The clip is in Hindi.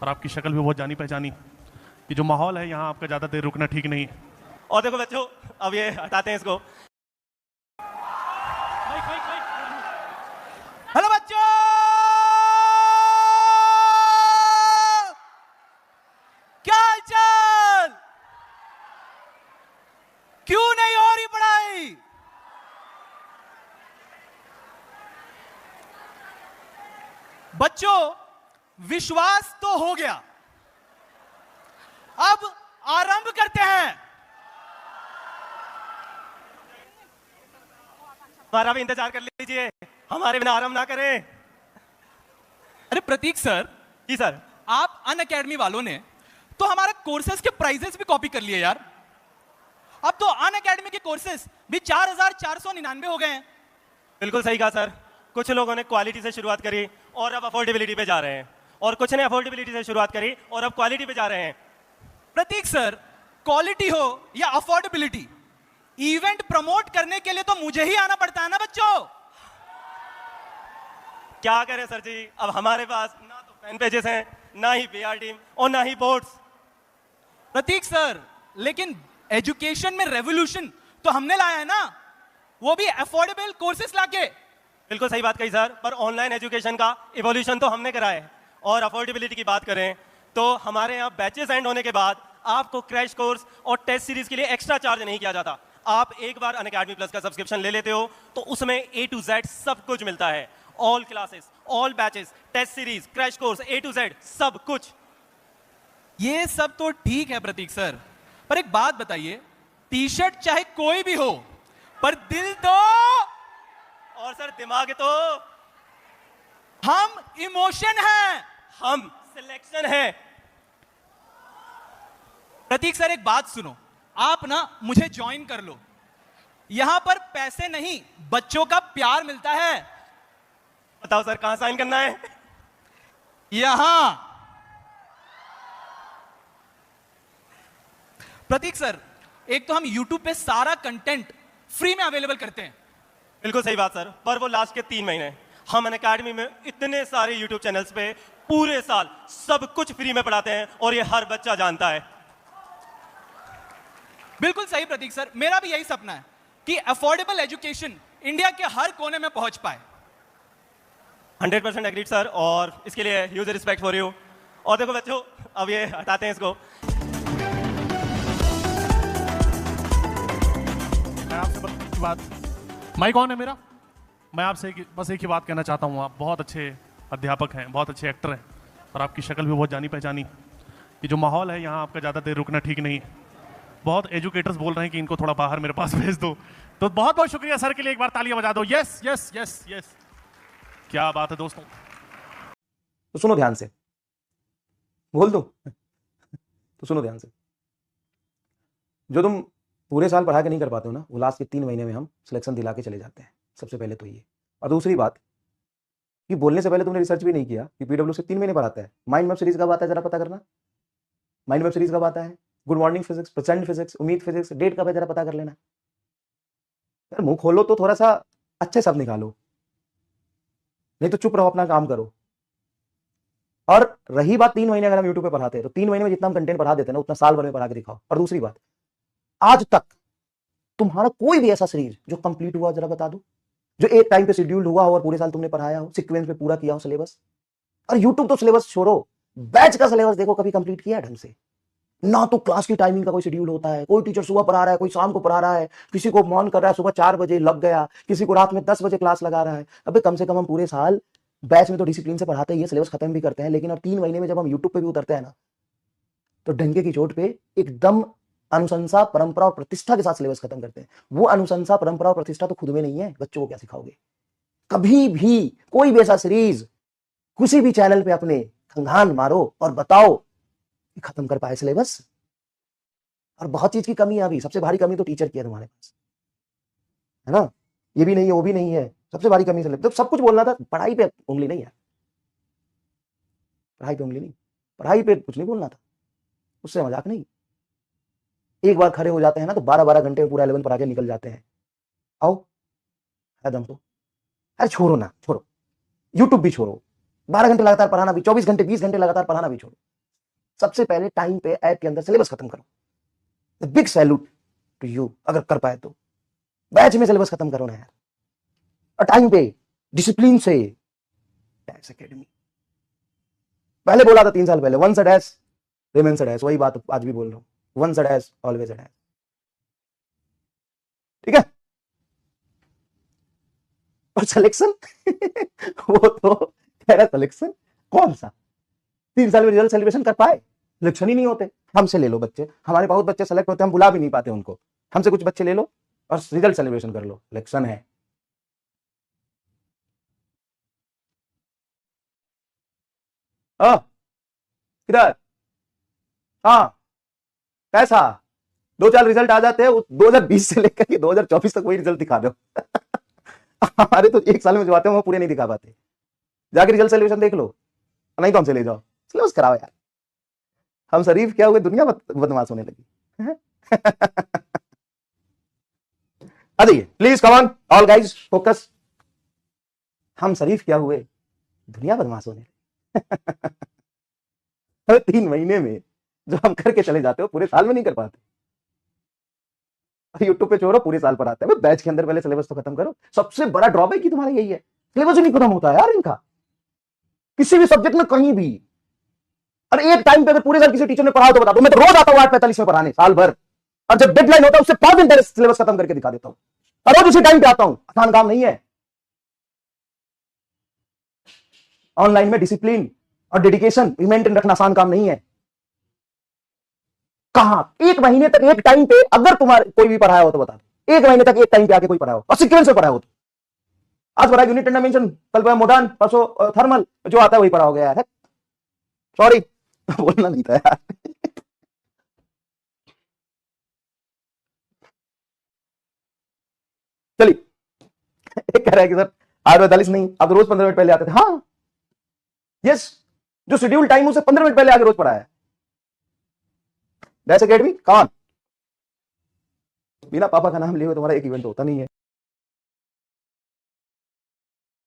और आपकी शक्ल भी बहुत जानी पहचानी। ये जो माहौल है यहाँ आपका ज़्यादा देर रुकना ठीक नहीं है। और देखो बच्चों, अब ये हटाते हैं इसको। हेलो बच्चों, क्या हालचाल? क्यों नहीं हो रही पढ़ाई? बच्चों, विश्वास तो हो गया, अब आरंभ करते हैं। हमारा भी इंतजार कर लीजिए, हमारे बिना आराम ना करें। अरे प्रतीक सर, जी सर। आप अन अकेडमी वालों ने तो हमारे कोर्सेज के प्राइजेस भी कॉपी कर लिए यार। अब तो अन अकेडमी के कोर्सेज भी 4,499 हो गए हैं। बिल्कुल सही कहा सर। कुछ लोगों ने क्वालिटी से शुरुआत करी और अब अफोर्डेबिलिटी पे जा रहे हैं, और कुछ ने अफोर्डेबिलिटी से शुरुआत करी और अब क्वालिटी पे जा रहे हैं। प्रतीक सर, क्वालिटी हो या अफोर्डेबिलिटी, इवेंट प्रमोट करने के लिए तो मुझे ही आना पड़ता है ना बच्चों। क्या करें सर जी, अब हमारे पास ना तो फैन पेजेस हैं, ना ही पीआर टीम और ना ही बोर्ड्स। प्रतीक सर, लेकिन एजुकेशन में रेवोल्यूशन तो हमने लाया है ना, वो भी अफोर्डेबल कोर्सेज लाके। बिल्कुल सही बात कही सर, पर ऑनलाइन एजुकेशन का इवोल्यूशन तो हमने करा है। और अफोर्डेबिलिटी की बात करें तो हमारे यहाँ बैचेस एंड होने के बाद आपको क्रैश कोर्स और टेस्ट सीरीज के लिए एक्स्ट्रा चार्ज नहीं किया जाता। आप एक बार अनअकैडमी प्लस का सब्सक्रिप्शन ले लेते हो तो उसमें A to Z सब कुछ मिलता है। All classes, all batches, test series, crash course, A to Z सब कुछ। ये सब तो ठीक है प्रतीक सर, पर एक बात बताइए, टी शर्ट चाहे कोई भी हो, पर दिल तो, और सर दिमाग तो, हम इमोशन हैं। हम सिलेक्शन है। प्रतीक सर, एक बात सुनो, आप ना मुझे ज्वाइन कर लो। यहां पर पैसे नहीं, बच्चों का प्यार मिलता है। बताओ सर, कहां साइन करना है? यहां। प्रतीक सर, एक तो हम YouTube पे सारा कंटेंट फ्री में अवेलेबल करते हैं। बिल्कुल सही बात सर, पर वो लास्ट के 3 महीने हम अनअकैडमी में इतने सारे यूट्यूब चैनल्स पे पूरे साल सब कुछ फ्री में पढ़ाते हैं, और ये हर बच्चा जानता है। बिल्कुल सही प्रतीक सर, मेरा भी यही सपना है कि अफोर्डेबल एजुकेशन इंडिया के हर कोने में पहुंच पाए। 100% एग्रीड सर, और इसके लिए ह्यूज रिस्पेक्ट फॉर यू। और देखो बच्चों, अब ये हटाते हैं इसको। मैं आपसे बस एक ही बात, माइक ऑन है मेरा? मैं आपसे बस एक ही बात कहना चाहता हूँ, आप बहुत अच्छे अध्यापक हैं, बहुत अच्छे एक्टर हैं, और आपकी शक्ल भी बहुत जानी पहचानी। ये जो माहौल है यहाँ आपका ज़्यादा देर रुकना ठीक नहीं है। बहुत एजुकेटर्स बोल रहे हैं कि इनको थोड़ा बाहर मेरे पास भेज दो, तो बहुत बहुत शुक्रिया सर के लिए, एक बार तालियां बजा दो। यस यस यस यस, क्या बात है दोस्तों। तो सुनो ध्यान से, बोल दो तो सुनो ध्यान से। जो तुम पूरे साल पढ़ा के नहीं कर पाते हो ना, वो लास्ट के 3 महीने में हम सिलेक्शन दिला के चले जाते हैं। सबसे पहले तो ये, और दूसरी बात कि बोलने से पहले तुमने रिसर्च भी नहीं किया कि पीडब्ल्यू से 3 महीने पढ़ाता है। माइंड मैप सीरीज कब आता है जरा पता करना। माइंड मैप सीरीज कब आता है? गुड मॉर्निंग फिजिक्स, प्रचंड फिजिक्स, उम्मीद फिजिक्स, डेट कब है जरा पता कर लेना। यार मुंह खोलो तो थोड़ा सा अच्छे शब्द निकालो, नहीं तो चुप रहो, अपना काम करो। और रही बात 3 महीने अगर हम यूट्यूब पे पढ़ाते हैं तो 3 महीने में जितना हम कंटेंट पढ़ा देते हैं ना, उतना साल भर में पढ़ा के दिखाओ। और दूसरी बात, आज तक तुम्हारा कोई भी ऐसा सीरीज जो कंप्लीट हुआ जरा बता दो, जो एक टाइम पे शेड्यूल हुआ हो और पूरे साल तुमने पढ़ाया हो, सीक्वेंस पे पूरा किया हो सिलेबस। और यूट्यूब तो सिलेबस छोड़ो, बैच का सिलेबस देखो कभी कंप्लीट किया है ढंग से? ना तो क्लास की टाइमिंग का कोई शेड्यूल होता है, कोई टीचर सुबह पढ़ा रहा है, कोई शाम को पढ़ा रहा है, किसी को मन कर रहा है सुबह 4 बजे लग गया, किसी को रात में 10 बजे क्लास लगा रहा है। अबे कम से कम हम पूरे साल बैच में तो डिसिप्लिन से पढ़ाते हैं, सिलेबस खत्म भी करते हैं, लेकिन और 3 महीने में जब हम यूट्यूब पे भी उतरते हैं ना, तो डंके की चोट पे एकदम अनुशंसा, परंपरा और प्रतिष्ठा के साथ सिलेबस खत्म करते हैं। वो अनुशंसा, परंपरा और प्रतिष्ठा तो खुद में नहीं है, बच्चों को क्या सिखाओगे? कभी भी कोई भी ऐसा सीरीज किसी भी चैनल पे अपने खंगान मारो और बताओ कि खत्म कर पाए सिलेबस। और बहुत चीज की कमी है अभी, सबसे भारी कमी तो टीचर की है तुम्हारे पास, है ना? ये भी नहीं है, वो भी नहीं है, सबसे भारी कमी सिलेबस। तो सब कुछ बोलना था, पढ़ाई पे उंगली नहीं है, पढ़ाई पे उंगली नहीं, पढ़ाई पे कुछ नहीं बोलना था, उससे मजाक नहीं। एक बार खड़े हो जाते हैं ना तो 12-12 घंटे में पूरा 11 पढ़ा के निकल जाते हैं। आओ है दम तो। अरे छोड़ो ना, छोड़ो, यूट्यूब भी छोड़ो, 12 घंटे लगातार पढ़ाना भी, 24 घंटे 20 घंटे लगातार पढ़ाना भी छोड़ो। सबसे पहले टाइम पे ऐप के अंदर सिलेबस खत्म करो। बिग सैल्यूट टू यू, अगर कर पाए तो बैच में सिलेबस खत्म करो ना यार, और टाइम पे डिसिप्लिन से। टैक्स एकेडमी पहले बोला था 3 साल पहले, once a dash remains a dash, वही बात आज भी बोल रहा हूं, once a dash always a dash. ठीक है, और सिलेक्शन वो तो कह रहा सिलेक्शन कौन सा, 3 साल में रिजल्ट सेलिब्रेशन कर पाए, सिलेक्शन ही नहीं होते। हमसे ले लो बच्चे, हमारे बहुत बच्चे सेलेक्ट होते हैं, हम बुला भी नहीं पाते उनको। हमसे कुछ बच्चे ले लो और रिजल्ट सेलिब्रेशन कर लो, सिलेक्शन है। किधर, हाँ कैसा, 2-4 रिजल्ट आ जाते हैं, 2020 से लेकर के 2024 तक वही रिजल्ट दिखा दो। हमारे तो 1 साल में जो आते हैं वो पूरे नहीं दिखा पाते। जाके रिजल्ट सेलिब्रेशन देख लो, नहीं तो हमसे ले जाओ, सिलेबस कराओ यार। हम शरीफ क्या हुए, दुनिया बदमाश होने लगी। अरे please come on all guys, focus. हम शरीफ क्या हुए, दुनिया बदमाश होने लगी। 3 महीने में जो हम करके चले जाते हो पूरे साल में नहीं कर पाते। यूट्यूब पे छोड़ो, पूरे साल पर आते हैं। बैच के अंदर पहले सिलेबस तो खत्म करो। सबसे बड़ा ड्रॉबैक ही तुम्हारा यही है, सिलेबस ही नहीं खत्म होता है यार इनका, किसी भी सब्जेक्ट में कहीं भी। अरे एक टाइम पे अगर पूरे साल किसी टीचर ने पढ़ाया तो बता दो, मैं तो रोज आता हूँ 8:45 में पढ़ाने साल भर, और जब डेडलाइन होता है उससे 5 दिन पहले सिलेबस खत्म करके दिखा देता हूँ, और रोज उसी टाइम पे आता हूं। आसान काम नहीं है। ऑनलाइन में डिसिप्लिन और डेडिकेशन मेंटेन रखना आसान काम नहीं है। कहां 1 महीने तक एक टाइम पे अगर तुम्हारे कोई भी पढ़ाया हो तो बता दो, 1 महीने तक एक टाइम पे आके कोई पढ़ाया हो और सीक्वेंस से पढ़ाया हो तो। आज पढ़ा यूनिट एंड डायमेंशन, कल पढ़ा मॉडर्न, परसों थर्मल, जो आता है वही पढ़ा हो गया यार। सॉरी बोलना नहीं था यार। चलिए, एक कह रहा है कि सर 8:45 नहीं, अब रोज 15 मिनट पहले आते थे। हाँ यस, जो शेड्यूल टाइम उसे 15 मिनट पहले आगे रोज पढ़ाया है। डैश एकेडमी कौन, बिना पापा का नाम लिए हुए तुम्हारा एक इवेंट होता नहीं है।